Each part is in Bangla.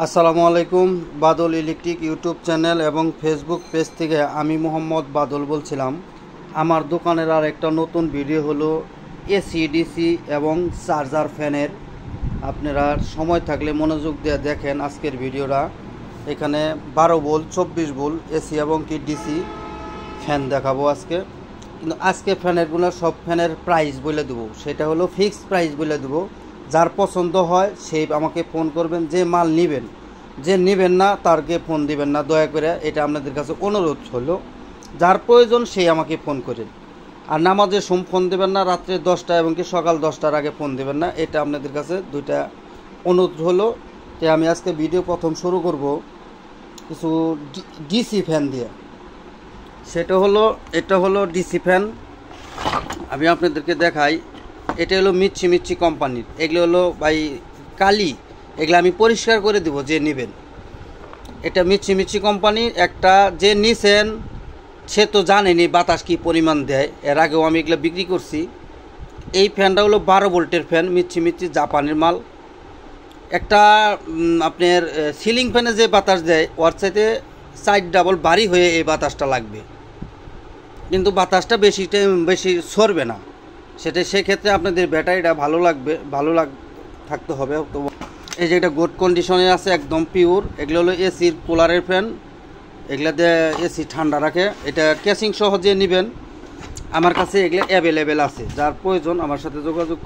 আসসালামু আলাইকুম। বাদল ইলেকট্রিক ইউটিউব চ্যানেল এবং ফেসবুক পেজ থেকে আমি মোহাম্মদ বাদল বলছিলাম। আমার দোকানের আর একটা নতুন ভিডিও হলো এসি ডিসি এবং চার্জার ফ্যানের। আপনারা সময় থাকলে মনোযোগ দিয়ে দেখেন আজকের ভিডিওটা। এখানে 12 ভোল্ট 24 ভোল্ট এসি এবং কি ডিসি ফ্যান দেখাবো আজকে। কিন্তু আজকে ফ্যানেরগুলো সব ফ্যানের প্রাইস বলে দেবো, সেটা হলো ফিক্সড প্রাইস বলে দেবো। যার পছন্দ হয় সেই আমাকে ফোন করবেন, যে মাল নেবেন। যে নেবেন না তারকে ফোন দিবেন না দয়া করে, এটা আপনাদের কাছে অনুরোধ হলো। যার প্রয়োজন সেই আমাকে ফোন করেন। আর নামাজের ফোন দেবেন না, রাত্রে 10টা এবং কি সকাল 10টার আগে ফোন দেবেন না, এটা আপনাদের কাছে দুইটা অনুরোধ হলো। তো আমি আজকে ভিডিও প্রথম শুরু করব কিছু ডিসি ফ্যান দিয়ে। এটা হলো ডিসি ফ্যান। আমি আপনাদেরকে দেখাই। এটা হলো মিচ্ছি কোম্পানির। এগুলো হলো ভাই কালি, এগুলো আমি পরিষ্কার করে দেবো যে নেবেন। এটা মিচ্ছি কোম্পানির একটা। যে নিছেন সে তো জানেনি বাতাস কী পরিমাণ দেয়, এর আগেও আমি এগুলো বিক্রি করছি। এই ফ্যানটা হলো 12 ভোল্টের ফ্যান, মিচ্ছি জাপানের মাল। একটা আপনার সিলিং ফ্যানে যে বাতাস দেয় ওর চাইতে সাইড ডাবল ভারী হয়ে এই বাতাসটা লাগবে, কিন্তু বাতাসটা বেশি সরবে না। সেক্ষেত্রে আপনাদের ব্যাটারিটা ভালো থাকতে হবে। তো এই যে এটা গুড কন্ডিশনে আছে, একদম পিওর। এগুলো হলো এসির কুলারের ফ্যান, এগুলাতে এসি ঠান্ডা রাখে। এটা কেসিং সহজে নেবেন, আমার কাছে এগুলো অ্যাভেলেবেল আছে। যার প্রয়োজন আমার সাথে যোগাযোগ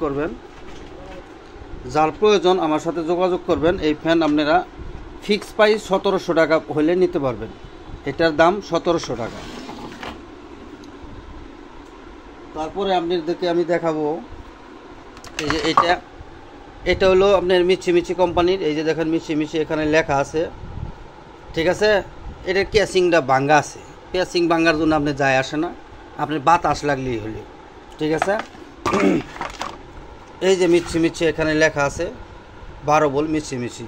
করবেন। এই ফ্যান আপনারা ফিক্স প্রাইস 1700 টাকা হলে নিতে পারবেন। এটার দাম 1700 টাকা। তারপরে আপনাদেরকে আমি দেখাবো এই যে এটা হলো আপনার মিচ্ছি কোম্পানির। এই যে দেখেন মিচ্ছি এখানে লেখা আছে, ঠিক আছে। এটার কেসিংটা ভাঙ্গা আছে, কেসিং ভাঙ্গার জন্য আপনি যায় আসে না, আপনার বাতাস লাগলেই হলে, ঠিক আছে। এই যে মিচ্ছি এখানে লেখা আছে 12 ভোল্ট মিচ্ছি।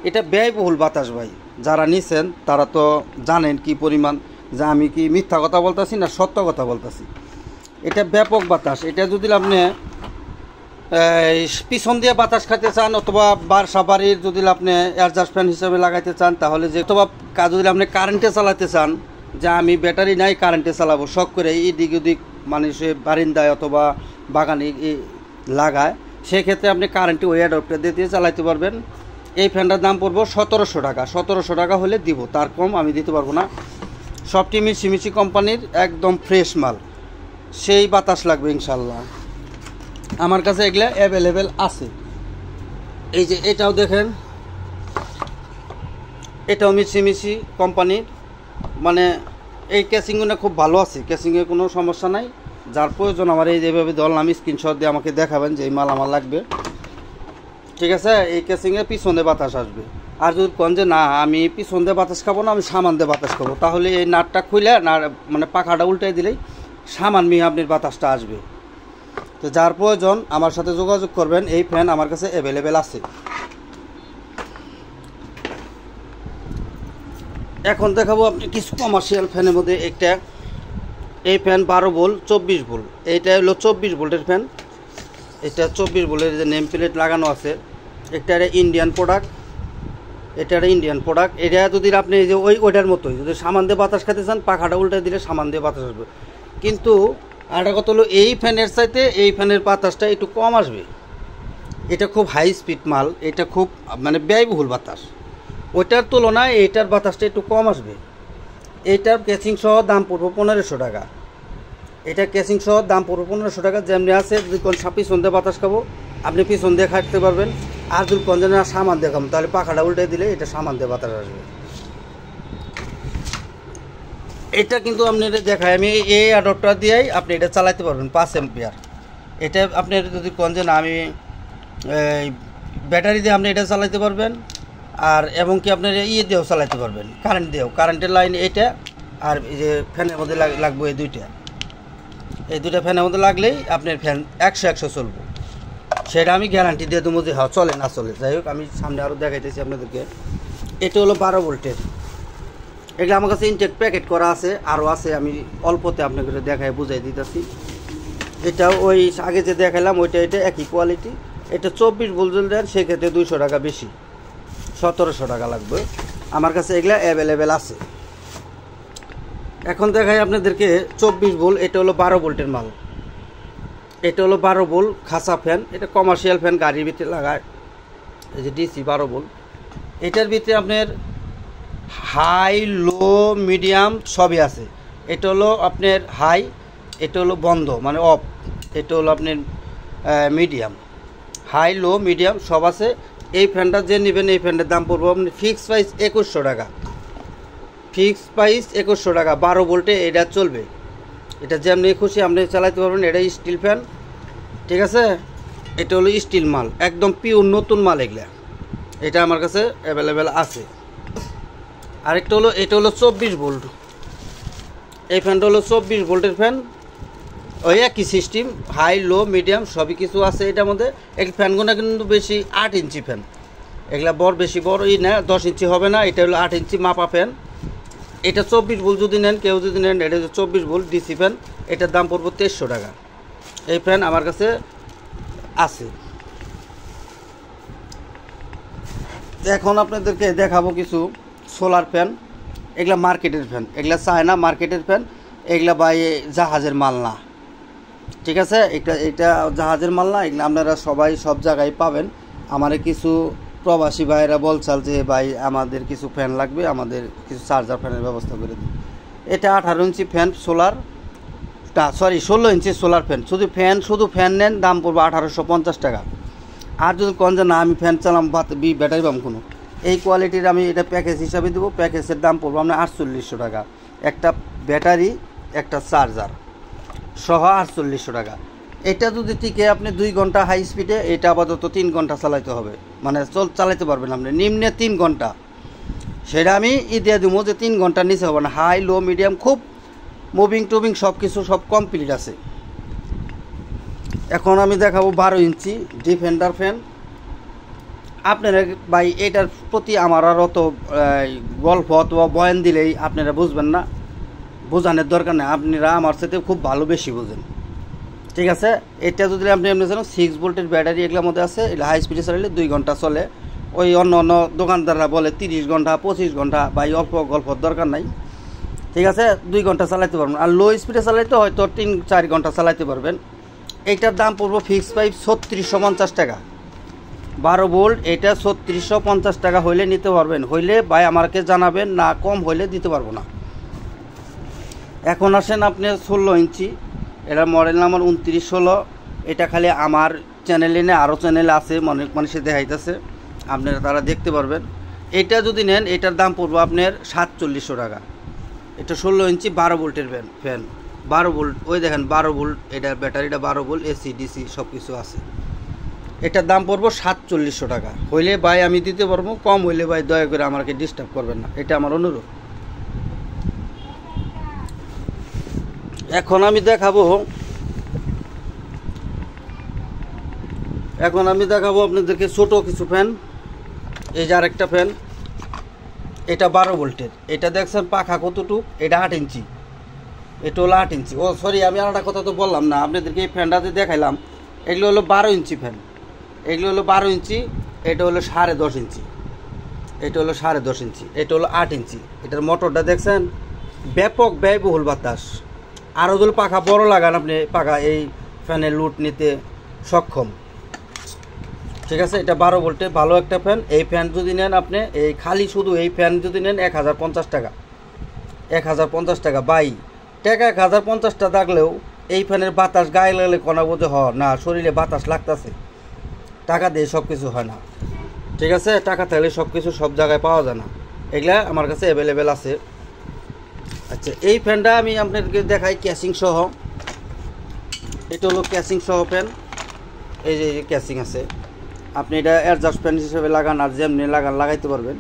এটা ব্যয়বহুল বাতাস ভাই। যারা নিছেন তারা তো জানেন কি পরিমাণ, যে আমি কি মিথ্যা কথা বলতেছি না সত্য কথা বলতেছি। এটা ব্যাপক বাতাস। এটা যদি আপনি পিছন দিয়ে বাতাস খাইতে চান, অথবা বাড়ির যদি আপনি এয়ারজাস্ট ফ্যান হিসাবে লাগাইতে চান, তাহলে যে অথবা যদি আপনি কারেন্টে চালাতে চান, যে আমি ব্যাটারি নাই কারেন্টে চালাবো শখ করে, এদিক ওদিক মানুষে বারিন্দায় অথবা বাগানে লাগায়, সেক্ষেত্রে আপনি কারেন্টে ওই অ্যাডাপ্টার দিয়ে চালাইতে পারবেন। এই ফ্যানটার দাম পড়বো 1700 টাকা। 1700 টাকা হলে দিব, তার কম আমি দিতে পারবো না। সবটি মিচ্ছি কোম্পানির, একদম ফ্রেশ মাল, সেই বাতাস লাগবে ইনশাল্লাহ। আমার কাছে এগুলা অ্যাভেলেবেল আছে। এই যে এটাও দেখেন, এটাও মিচ্ছি কোম্পানির। মানে এই কেসিংগুলো খুব ভালো আছে, কেসিংয়ে কোনো সমস্যা নাই। যার প্রয়োজন আমার এই যেভাবে ধরলাম স্ক্রিনশট দিয়ে আমাকে দেখাবেন যে এই মাল আমার লাগবে, ঠিক আছে। এই কেসিংয়ে পিছন দিয়ে বাতাস আসবে। আর যদি কোন যে না আমি পিছন দিয়ে বাতাস খাবো না, আমি সামান দিয়ে বাতাস খাবো, তাহলে এই নাটটা খুলে মানে পাখাটা উল্টাই দিলেই সামান মিহি আপনার বাতাসটা আসবে। তো যার প্রয়োজন আমার সাথে যোগাযোগ করবেন। এই ফ্যান আমার কাছে অ্যাভেলেবেল আছে। এখন দেখাবো আপনি কিছু কমার্শিয়াল ফ্যানের মধ্যে একটা। এই ফ্যান 12 ভোল্ট 24 ভোল্ট। এইটা হলো 24 ভোল্টের ফ্যান। এটা 24 ভোল্টের যে নেম প্লেট লাগানো আছে। একটা ইন্ডিয়ান প্রোডাক্ট, এটা যদি আপনি এই যে ওইটার মতোই যদি সামান দিয়ে বাতাস খেতে চান, পাখাটা উল্টে দিলে সামান দিয়ে বাতাস আসবে। কিন্তু আরেকটা কথা হলো, এই ফ্যানের চাইতে এই ফ্যানের বাতাসটা একটু কম আসবে। এটা খুব হাই স্পিড মাল, এটা খুব মানে ব্যয়বহুল বাতাস। ওইটার তুলনায় এইটার বাতাসটা একটু কম আসবে। এইটার কেসিং সহ দাম পড়বো 1500 টাকা। এটা কেসিং সহ দাম পড়বো 1500 টাকা। যেমনি আছে, যদি কোন পিছন দিয়ে বাতাস খাবো আপনি পিছন দিয়ে খাটতে পারবেন। আর যদি কোন জন্য সামান দিয়ে খাবো, তাহলে পাখাটা উল্টে দিলে এটা সামান দিয়ে বাতাস আসবে। এটা কিন্তু আপনি দেখায়, আমি এই অ্যাডাপ্টার দিয়েই আপনি এটা চালাতে পারবেন 5 অ্যাম্পিয়ার। এটা আপনি যদি কোন যে না আমি ব্যাটারি দিয়ে আপনি এটা চালাতে পারবেন। আর এবং কি আপনার দিয়েও চালাতে পারবেন, কারেন্টের লাইন এটা। আর এই যে ফ্যানের মধ্যে লাগবে এই দুইটা ফ্যানের মধ্যে লাগলেই আপনার ফ্যান 100 চলবে। সেটা আমি গ্যারান্টি দিয়ে দেবো যে হ্যাঁ চলে না চলে। যাই হোক, আমি সামনে আরও দেখাইতেছি আপনাদেরকে। এটা হলো 12 ভোল্টের। এগুলো আমার কাছে ইনটেক প্যাকেট করা আছে, আরও আছে, আমি অল্পতে আপনাকে দেখায় বুঝাই দিতেছি। এটাও ওই আগে যে দেখালাম এটা একই কোয়ালিটি। এটা 24 ভোল্ট দেন, সেক্ষেত্রে 200 টাকা বেশি। 1700 টাকা লাগবে। আমার কাছে এগুলা অ্যাভেলেবেল আছে। এখন দেখাই আপনাদেরকে 24 ভোল্ট। এটা হলো 12 ভোল্টের মাল। এটা হলো 12 ভোল্ট খাঁচা ফ্যান। এটা কমার্শিয়াল ফ্যান, গাড়ির ভিতরে লাগায়। এই যে ডিসি 12 ভোল্ট। এটার ভিতরে আপনার হাই, লো, মিডিয়াম সবই আছে। এটা হলো আপনার হাই, এটা হলো বন্ধ মানে অফ, এটা হলো আপনার মিডিয়াম। হাই, লো, মিডিয়াম সব আছে। এই ফ্যানটা যে নেবেন এই ফ্যানটার দাম পড়বো আপনার ফিক্সড প্রাইস 2100 টাকা। ফিক্সড প্রাইস 2100 টাকা। 12 ভোল্টে এটা চলবে। এটা যেমনি খুশি আপনি চালাতে পারবেন। এটা স্টিল ফ্যান, ঠিক আছে। এটা হলো স্টিল মাল, একদম পিওর নতুন মাল এগুলা। এটা আমার কাছে অ্যাভেলেবেল আছে। আরেকটা হলো, এটা হলো 24 ভোল্ট। এই ফ্যানটা হলো 24 ভোল্টের ফ্যান। ওই একই সিস্টেম, হাই, লো, মিডিয়াম সবই কিছু আছে এটার মধ্যে। এই ফ্যানগুলো কিন্তু বেশি 8 ইঞ্চি ফ্যান। এগুলা বেশি বড়ই না, 10 ইঞ্চি হবে না। এটা হলো 8 ইঞ্চি মাপা ফ্যান। এটা 24 ভোল্ট যদি নেন, কেউ যদি নেন, এটা হচ্ছে 24 ভোল্ট ডিসি ফ্যান। এটার দাম পড়বো 2300 টাকা। এই ফ্যান আমার কাছে আছে। এখন আপনাদেরকে দেখাবো কিছু সোলার ফ্যান। এগুলা মার্কেটের ফ্যান, এগুলা চায়না মার্কেটের ফ্যান। এগুলা বাই জাহাজের মাল না, ঠিক আছে। এটা জাহাজের মাল না। এগুলো আপনারা সবাই সব জায়গায় পাবেন। আমার কিছু প্রবাসী ভাইয়েরা বলছাল যে ভাই আমাদের কিছু ফ্যান লাগবে, আমাদের কিছু চার্জার ফ্যানের ব্যবস্থা করে দিন। এটা 18 ইঞ্চি ফ্যান সোলার, 16 ইঞ্চি সোলার ফ্যান। শুধু ফ্যান নেন দাম পড়বে 1850 টাকা। আর যদি কোন যে না আমি ফ্যান চালাম ব্যাটারি পাম কোনো, এই কোয়ালিটির আমি এটা প্যাকেজ হিসাবে দেবো। প্যাকেজের দাম পড়বো আপনার 4800 টাকা। একটা ব্যাটারি, একটা চার্জার সহ 4800 টাকা। এটা যদি টিকে আপনি 2 ঘন্টা হাই স্পিডে, এটা আপাতত 3 ঘন্টা চালাইতে হবে, মানে চালাইতে পারবেন আপনি নিম্নে 3 ঘন্টা। সেটা আমি দিয়ে দেবো যে 3 ঘন্টার নিচে হবে না। হাই, লো, মিডিয়াম খুব মুভিং টুভিং সব কিছু সব কমপ্লিট আছে। এখন আমি দেখাবো 12 ইঞ্চি ডিফেন্ডার ফ্যান। আপনারা ভাই এটার প্রতি আমার আর অত গল্প অথবা বয়ান দিলেই আপনারা বুঝবেন না, বোঝানোর দরকার নেই। আপনারা আমার সাথে খুব ভালো বেশি বোঝেন, ঠিক আছে। এটা যদি আপনি জানেন 6 ভোল্টের ব্যাটারি এগুলোর মধ্যে আছে। এটা হাই স্পিডে চালালে 2 ঘন্টা চলে। ওই অন্য দোকানদাররা বলে 30 ঘন্টা 25 ঘন্টা, ভাই অল্প গল্পর দরকার নাই, ঠিক আছে। 2 ঘন্টা চালাইতে পারবেন। আর লো স্পিডে চালাইতে হয়তো 3-4 ঘন্টা চালাইতে পারবেন। এইটার দাম পড়বো ফিক্সড প্রাইস 3650 টাকা। 12 ভোল্ট এটা 3650 টাকা হইলে নিতে পারবেন। হইলে ভাই আমাকে জানাবেন, না কম হইলে দিতে পারবো না। এখন আসেন আপনি 16 ইঞ্চি। এটার মডেল নাম্বার 2916। এটা খালি আমার চ্যানেলে নেই, আরও চ্যানেলে আছে, অনেক মানুষের দেখাইতেছে, আপনারা তারা দেখতে পারবেন। এটা যদি নেন এটার দাম পড়বো আপনার 4700 টাকা। এটা 16 ইঞ্চি 12 ভোল্টের ফ্যান। 12 ভোল্ট, ওই দেখেন 12 ভোল্ট। এটার ব্যাটারিটা 12 ভোল্ট, এসি ডিসি সব কিছু আছে। এটার দাম পড়বো 4700 টাকা। হইলে ভাই আমি দিতে পারবো, কম হইলে ভাই দয়া করে আমাকে ডিস্টার্ব করবেন না, এটা আমার অনুরোধ। এখন আমি দেখাবো আপনাদেরকে ছোট কিছু ফ্যান। এই যে আরেকটা ফ্যান, এটা 12 ভোল্টের। এটা দেখছেন পাখা কতটুক, এটা 8 ইঞ্চি। এটা হলো 8 ইঞ্চি। ও সরি, আমি আর একটা কথা তো বললাম না আপনাদেরকে। এই ফ্যানটাতে দেখাইলাম, এগুলো হলো 12 ইঞ্চি ফ্যান। এগুলো হলো 12 ইঞ্চি। এটা হলো 10.5 ইঞ্চি। এটা হলো 10.5 ইঞ্চি। এটা হলো 8 ইঞ্চি। এটার মোটরটা দেখছেন, ব্যাপক ব্যয়বহুল বাতাস। আরও যদি পাখা বড় লাগান আপনি, পাখা এই ফ্যানের লুট নিতে সক্ষম, ঠিক আছে। এটা 12 ভোল্টে ভালো একটা ফ্যান। এই ফ্যান যদি নেন আপনি, এই খালি শুধু এই ফ্যান যদি নেন 1050 টাকা। 1050 টাকা বাই টাকা 1050 টাকা থাকলেও এই ফ্যানের বাতাস গায়ে লাগলে কোনা বোধে না, শরীরে বাতাস লাগতেছে। টাকা দিয়ে সব কিছু হয় না, ঠিক আছে। টাকা থাকলে সব কিছু সব জায়গায় পাওয়া যায় না। এগুলা আমার কাছে অ্যাভেলেবেল আছে। আচ্ছা, এই ফ্যানটা আমি আপনাদেরকে দেখাই ক্যাসিং সহ। এটা হলো ক্যাসিং সহ ফ্যান। এই যে ক্যাসিং আছে, আপনি এটা অ্যাডজাস্ট ফ্যান হিসেবে লাগান, আর যেমনি লাগাইতে পারবেন।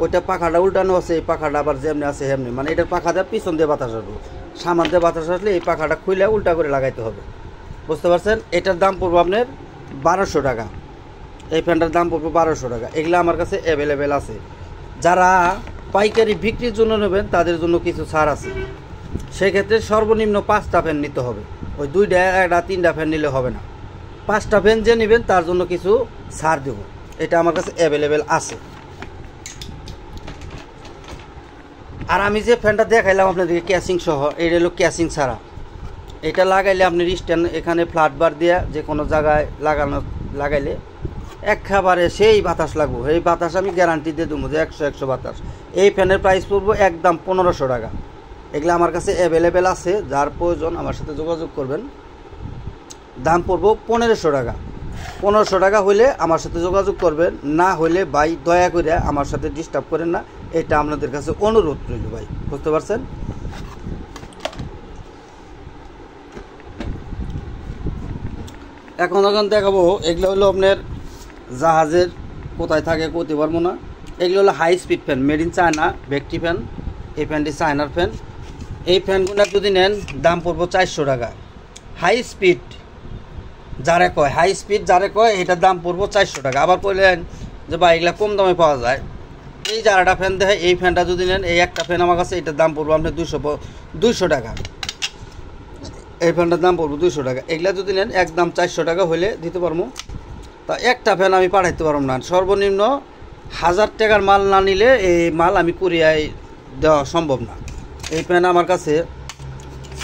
ওইটা পাখাটা উল্টানো আছে, এই পাখাটা আবার যেমনি আছে সেমনি, মানে এটার পাখাটা পিছন দিয়ে বাতাস আসবে। সামান দিয়ে বাতাস আসলে এই পাখাটা খুলে উল্টা করে লাগাইতে হবে, বুঝতে পারছেন। এটার দাম পড়বো আপনার 1200 টাকা। এই ফ্যানটার দাম পড়বো 1200 টাকা। এগুলো আমার কাছে অ্যাভেলেবেল আছে। যারা পাইকারি বিক্রির জন্য নেবেন তাদের জন্য কিছু ছাড় আছে। সেক্ষেত্রে সর্বনিম্ন 5টা ফ্যান নিতে হবে। ওই 2টা 1টা 3টা ফ্যান নিলে হবে না। 5টা ফ্যান যে নেবেন তার জন্য কিছু ছাড় দেবো। এটা আমার কাছে অ্যাভেলেবেল আছে। আর আমি যে ফ্যানটা দেখাইলাম আপনাদেরকে ক্যাসিং সহ, এটা হলো ক্যাসিং ছাড়া। এটা লাগাইলে আপনি স্ট্যান্ড এখানে ফ্ল্যাট বার দিয়ে যে কোনো জায়গায় লাগাইলে একেবারে সেই বাতাস লাগবো। এই বাতাস আমি গ্যারান্টি দিয়ে দেবো যে 100 বাতাস। এই ফ্যানের প্রাইস পড়বো একদম 1500 টাকা। এগুলো আমার কাছে অ্যাভেলেবেল আছে, যার প্রয়োজন আমার সাথে যোগাযোগ করবেন। দাম পড়বো 1500 টাকা। 1500 টাকা হইলে আমার সাথে যোগাযোগ করবেন, না হইলে ভাই দয়া করে আমার সাথে ডিস্টার্ব করেন না, এটা আপনাদের কাছে অনুরোধ রইল ভাই, বুঝতে পারছেন? এখন দেখাবো, এগুলো হলো আপনার জাহাজের কোথায় থাকে করতে পারবো না। এগুলো হলো high speed fan, made in China, ভেক্টি ফ্যান। এই ফ্যানটি চায়নার ফ্যান। এই ফ্যানগুলো যদি নেন দাম পড়বো 400 টাকা। হাই স্পিড যারা কয়, হাই স্পিড যারা কয়, এটার দাম পড়বো 400 টাকা। আবার বললেন যে ভাই এগুলো কম দামে পাওয়া যায়, এই যারাটা ফ্যান দেখে এই ফ্যানটা যদি নেন, এই একটা ফ্যান আমার কাছে, এটার দাম পড়বো আপনার 200 টাকা। এই ফ্যানটার দাম পড়বো 200 টাকা। এগুলা যদি নেন একদম 400 টাকা হলে দিতে পারবো। তা একটা ফ্যান আমি পাঠাইতে পারবো না, সর্বনিম্ন 1000 টাকার মাল না নিলে এই মাল আমি কুরিয়ায় দেওয়া সম্ভব না। এই ফ্যান আমার কাছে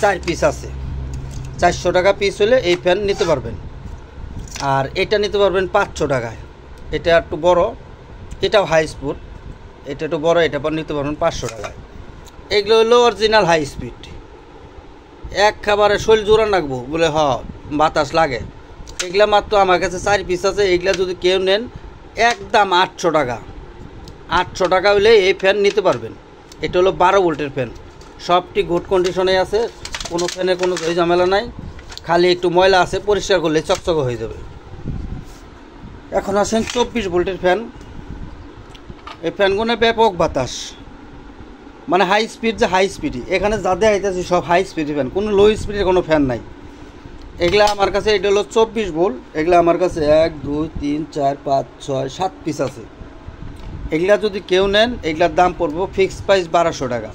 4 পিস আছে, 400 টাকা পিস হলে এই ফ্যান নিতে পারবেন। আর এটা নিতে পারবেন 500 টাকায়। এটা একটু বড়, এটাও হাই স্পিড, এটা একটু বড়, এটা পর নিতে পারবেন 500 টাকায়। এগুলো হলো অরিজিনাল হাই স্পিড, একেবারে শরীর জোড়া রাখবো বলে বাতাস লাগে। এগুলা মাত্র আমার কাছে 4 পিস আছে। এগুলা যদি কেউ নেন একদম 800 টাকা। 800 টাকা হলে এই ফ্যান নিতে পারবেন। এটা হলো 12 ভোল্টের ফ্যান, সবটি গুড কন্ডিশনে আছে, কোনো ফ্যানে কোনো ঝামেলা নাই, খালি একটু ময়লা আছে, পরিষ্কার করলে চকচকে হয়ে যাবে। এখন আসেন 24 ভোল্টের ফ্যান। এই ফ্যানগুলো ব্যাপক বাতাস, মানে হাই স্পিড, যে হাই স্পিডই এখানে যা দেখাইতেছি সব হাই স্পিড ফ্যান, কোনো লো স্পিডের কোনো ফ্যান নাই। এগুলা আমার কাছে, এটা হলো 24 ভোল্ট। এগুলা আমার কাছে 1 2 3 4 5 6 7 পিস আছে। এগুলা যদি কেউ নেন, এগুলার দাম পড়বো ফিক্সড প্রাইস 1200 টাকা।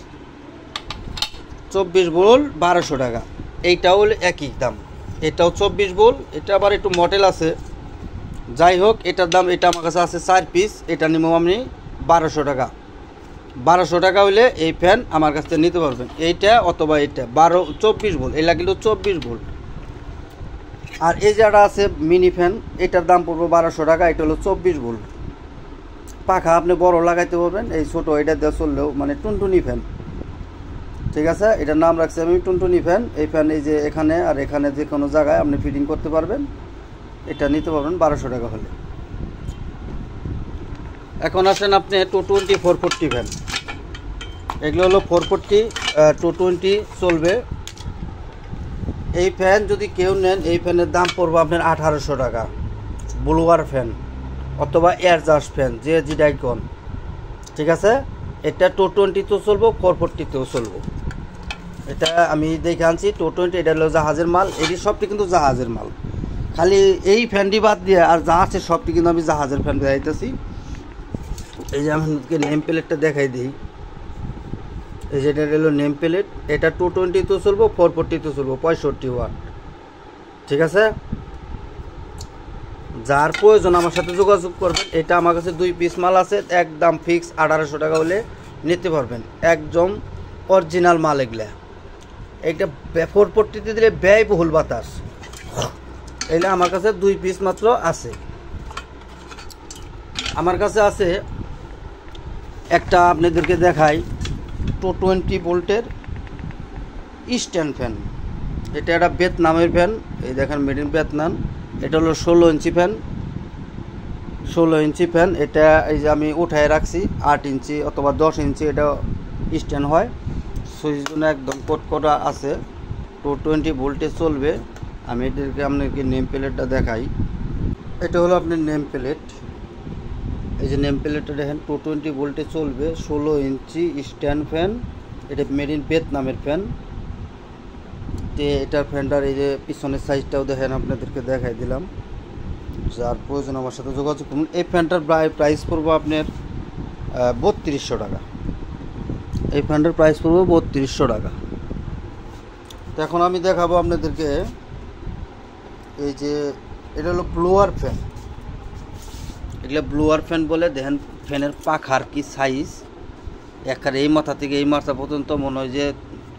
24 ভোল্ট 1200 টাকা। এইটাও হলো একই দাম, এটাও 24 ভোল্ট, এটা আবার একটু মডেল আছে। যাই হোক, এটার দাম, এটা আমার কাছে আছে 4 পিস, এটা নিব আমি 1200 টাকা। 1200 টাকা হলে এই ফ্যান আমার কাছ থেকে নিতে পারবেন, এইটা অথবা এইটা 24 ভোল্ট, এগুলা কিন্তু 24 ভোল্ট। আর এই যেটা আছে মিনি ফ্যান, এটার দাম পড়বো 1200 টাকা। এটা হলো 24 ভোল্ট, পাখা আপনি বড় লাগাইতে পারবেন, এই ছোটো এটা দিয়ে চললেও, মানে টুনটুনি ফ্যান, ঠিক আছে? এটার নাম রাখছি আমি টুনটুনি ফ্যান। এই ফ্যান এই যে এখানে আর এখানে যে কোনো জায়গায় আপনি ফিটিং করতে পারবেন, এটা নিতে পারবেন 1200 টাকা হলে। এখন আসেন আপনি 220 440 ফ্যান। এগুলো হলো 440 220 চলবে। এই ফ্যান যদি কেউ নেন, এই ফ্যানের দাম পড়বে আপনার 1800 টাকা। ব্লোয়ার ফ্যান অথবা এয়ারজাস্ট ফ্যান, যে জিডাইকন, ঠিক আছে? এটা 220তেও চলবো, 440তেও চলবো। এটা আমি দেখে আনছি 220, এটা হলো জাহাজের মাল। এটি সবটি কিন্তু জাহাজের মাল, খালি এই ফ্যানটি বাদ দিয়ে আর যা আছে সবটি কিন্তু আমি জাহাজের ফ্যান দেখাইতেছি। এই যে আমাকে নেম প্লেটটা দেখাই দিই, এই যেটা হলো নেম প্লেট। এটা 220তেও চলবো, 440তেও চলবো, 65 ওয়াট, ঠিক আছে? যার প্রয়োজন আমার সাথে যোগাযোগ করবেন। এটা আমার কাছে 2 পিস মাল আছে, একদম ফিক্স 1800 টাকা হলে নিতে পারবেন, একদম অরিজিনাল মাল। এগুলা এইটা 440তে দিলে ব্যয়বহুল বাতাস। এগুলো আমার কাছে 2 পিস মাত্র আছে। আমার কাছে আছে একটা, আপনাদেরকে দেখাই, 220 ভোল্টের স্ট্যান্ড ফ্যান। এটা একটা ভিয়েতনামের ফ্যান, এই দেখেন মেড ইন ভিয়েতনাম। এটা হলো 16 ইঞ্চি ফ্যান, 16 ইঞ্চি ফ্যান। এটা এই যে আমি উঠায় রাখছি, 8 ইঞ্চি অথবা 10 ইঞ্চি এটা স্ট্যান্ড হয়। সুইচগুলো একদম কোট করা আছে, 220 ভোল্টে চলবে। আমি এটাকে আপনাকে নেম প্লেটটা দেখাই। এটা হলো আপনার নেম প্লেট, এই যে নেম প্লেটটা দেখেন, 220 ভোল্টে চলবে, 16 ইঞ্চি স্ট্যান্ড ফ্যান। এটা মেড ইন ভিয়েতনামের ফ্যান। তো এটার ফ্যানটার এই যে পিছনের সাইজটাও দেখেন, আপনাদেরকে দেখাই দিলাম। যার প্রয়োজন আমার সাথে যোগাযোগ করুন। এই ফ্যানটার প্রাইস পড়বো আপনার 3200 টাকা। এই ফ্যানটার প্রাইস পড়বো 3200 টাকা। তো এখন আমি দেখাবো আপনাদেরকে, এই যে এটা হলো ব্লোয়ার ফ্যান। এগুলো ব্লোয়ার ফ্যান বলে, দেখেন ফ্যানের পাখার কি সাইজ, একবারে এই মাথা থেকে এই মাথা পর্যন্ত মনে হয় যে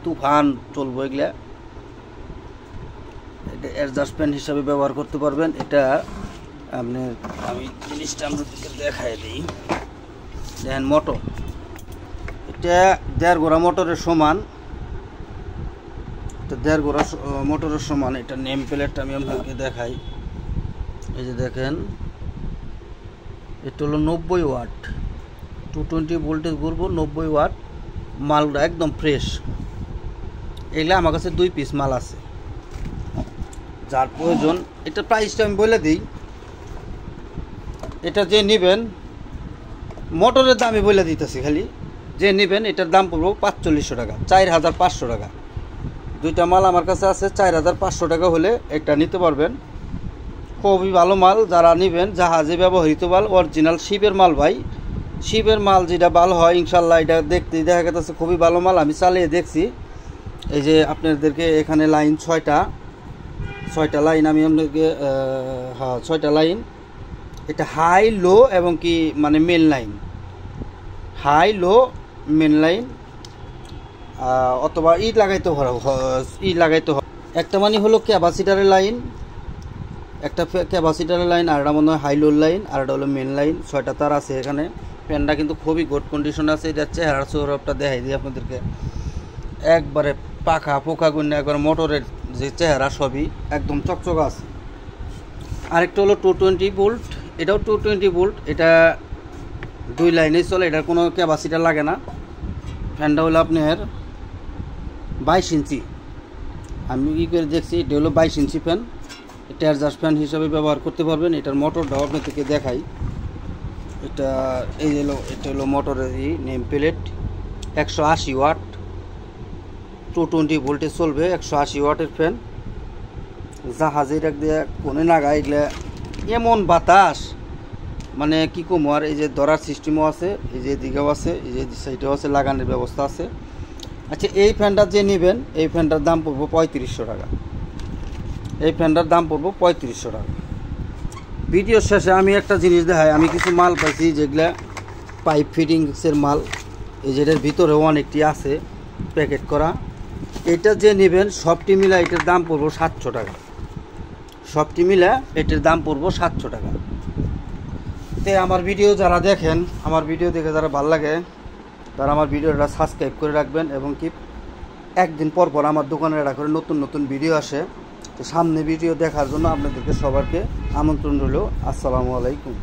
তুফান চলবো। এগুলা এটা অ্যাডজাস্ট ফ্যান হিসাবে ব্যবহার করতে পারবেন। এটা আপনি আমি জিনিসটা আপনাদেরকে দেখাই দিই। দেখেন মোটর, এটা 1.5 গোড়া মোটরের সমান, এটা 1.5 গোড়া মোটরের সমান। এটা নেম প্লেটটা আমি আপনাদেরকে দেখাই। এই যে দেখেন, এটা হলো 90 ওয়াট, 220 ভোল্টেজ ঘুরবো, 90 ওয়াট। মালটা একদম ফ্রেশ। এগুলো আমার কাছে 2 পিস মাল আছে, যার প্রয়োজন। এটা প্রাইসটা আমি বলে দিই। এটা যে নেবেন, মোটরের দামই বলে দিতেছি খালি, যে নেবেন এটার দাম পড়বো 4500 টাকা, 4500 টাকা। 2টা মাল আমার কাছে আছে, 4500 টাকা হলে এটা নিতে পারবেন। খুবই ভালো মাল। যারা নেবেন জাহাজে ব্যবহৃত মাল, অরিজিনাল শিপের মাল ভাই। শিপের মাল যেটা ভালো হয় ইনশাল্লাহ, এটা দেখতে দেখা গেছে খুবই ভালো মাল। আমি চালিয়ে দেখছি। এই যে আপনাদেরকে এখানে লাইন 6টা লাইন আমি আপনাদেরকে, হ্যাঁ 6টা লাইন। এটা হাই লো এবং কি মানে main line, high low main line, অথবা লাগাইতে হয়। একটা মানে হলো ক্যাপাসিটারের লাইন, একটা ক্যাপাসিটারের লাইন, আর একটা মনে হয় হাই লোর লাইন, আর একটা হলো মেন লাইন। 6টা তার আছে এখানে। ফ্যানটা কিন্তু খুবই গুড কন্ডিশনে আছে। এটা চেহারা সৌরভটা দেখাই দিই আপনাদেরকে। একবারে পাখা পোকা গুন্না, একবার মোটরের যে চেহারা সবই একদম চকচকা আছে। আরেকটা হলো 220 ভোল্ট, এটাও 220 ভোল্ট। এটা 2 লাইনেই চলে, এটার কোনো ক্যাপাসিটার লাগে না। ফ্যানটা হলো আপনার 22 ইঞ্চি। আমি কী করে দেখছি, এটা হলো 22 ইঞ্চি ফ্যান। এটা অ্যাডজাস্ট ফ্যান হিসাবে ব্যবহার করতে পারবেন। এটার মোটরটাও আপনাদেরকে দেখাই। এটা এই হলো, এটা হলো মোটরের নেম প্লেট। 180 ওয়াট, 220 ভোল্টে চলবে, 180 ওয়াটের ফ্যান। জাহাজে রাখ দিয়ে কোনে নাগা। এগুলা এমন বাতাস, মানে কী কম। আর এই যে ধরার সিস্টেমও আছে, এই যে দিকেও আছে, এই যে সাইডেও আছে, লাগানোর ব্যবস্থা আছে। আচ্ছা, এই ফ্যানটা যে নেবেন, এই ফ্যানটার দাম পড়বো 3500 টাকা। এই ফ্যানটার দাম পড়বো 3500 টাকা। ভিডিও শেষে আমি একটা জিনিস দেখাই। আমি কিছু মাল পাইছি যেগুলা পাইপ ফিটিংসের মাল। এই যেটার ভিতরেও অনেকটি আছে প্যাকেট করা। এটা যে নেবেন সবটি মিলা এটার দাম পড়বো 700 টাকা। সবটি মিলা এটার দাম পড়বো 700 টাকা। তে আমার ভিডিও যারা দেখেন, আমার ভিডিও দেখে যারা ভালো লাগে, তারা আমার ভিডিওটা সাবস্ক্রাইব করে রাখবেন। এবং কি একদিন পর পর আমার দোকানে এটা করে নতুন নতুন ভিডিও আসে। তো সামনে ভিডিও দেখার জন্য আপনাদেরকে সবাইকে আমন্ত্রণ রইল। আসসালামু আলাইকুম।